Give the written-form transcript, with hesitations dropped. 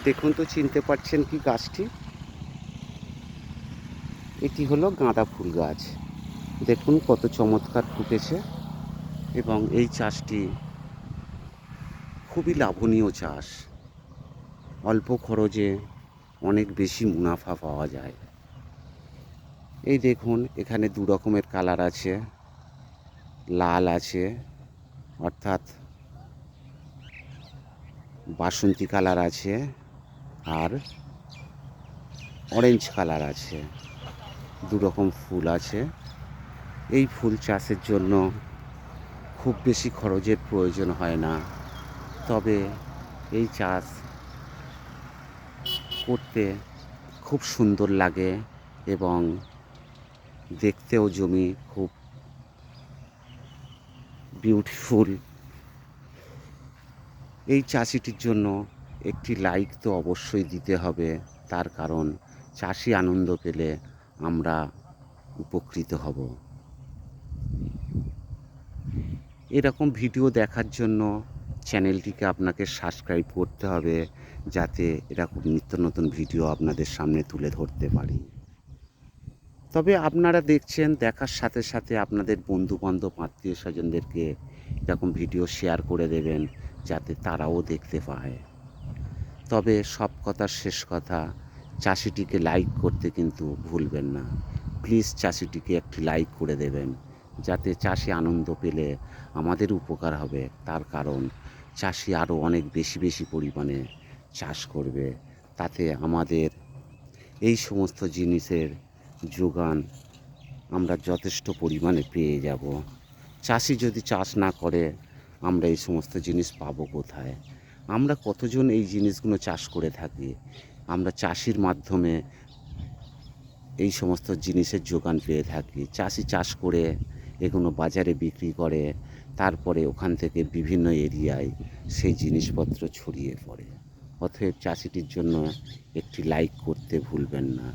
দেখুন তো চিনতে পারছেন কি গাছটি? এটি হলো গাঁদা ফুল গাছ। দেখুন কত চমৎকার ফুটেছে এবং এই চাষটি খুবই লাভনীয় চাষ। অল্প খরচে অনেক বেশি মুনাফা পাওয়া যায়। এই দেখুন এখানে দু রকমের কালার আছে, লাল আছে অর্থাৎ বাসন্তী কালার আছে, আর অরেঞ্জ কালার আছে। দু রকম ফুল আছে। এই ফুল চাষের জন্য খুব বেশি খরচের প্রয়োজন হয় না, তবে এই চাষ করতে খুব সুন্দর লাগে এবং দেখতেও জমি খুব বিউটিফুল। এই চাষিটির জন্য একটি লাইক তো অবশ্যই দিতে হবে, তার কারণ চাষি আনন্দ পেলে আমরা উপকৃত হব। এরকম ভিডিও দেখার জন্য চ্যানেলটিকে আপনাকে সাবস্ক্রাইব করতে হবে, যাতে এরকম নিত্য নতুন ভিডিও আপনাদের সামনে তুলে ধরতে পারি। তবে আপনারা দেখছেন, দেখার সাথে সাথে আপনাদের বন্ধুবান্ধব আত্মীয় স্বজনদেরকে এরকম ভিডিও শেয়ার করে দেবেন, যাতে তারাও দেখতে পায়। তবে সব কথার শেষ কথা, চাষিটিকে লাইক করতে কিন্তু ভুলবেন না। প্লিজ চাষিটিকে একটি লাইক করে দেবেন, যাতে চাষি আনন্দ পেলে আমাদের উপকার হবে। তার কারণ চাষি আরও অনেক বেশি বেশি পরিমাণে চাষ করবে, তাতে আমাদের এই সমস্ত জিনিসের যোগান আমরা যথেষ্ট পরিমাণে পেয়ে যাব। চাষি যদি চাষ না করে আমরা এই সমস্ত জিনিস পাবো কোথায়? আমরা কতজন এই জিনিসগুলো চাষ করে থাকি, আমরা চাষির মাধ্যমে এই সমস্ত জিনিসের যোগান পেয়ে থাকি। চাষি চাষ করে এগুলো বাজারে বিক্রি করে, তারপরে ওখান থেকে বিভিন্ন এরিয়ায় সেই জিনিসপত্র ছড়িয়ে পড়ে। অতএব চাষিটির জন্য একটি লাইক করতে ভুলবেন না।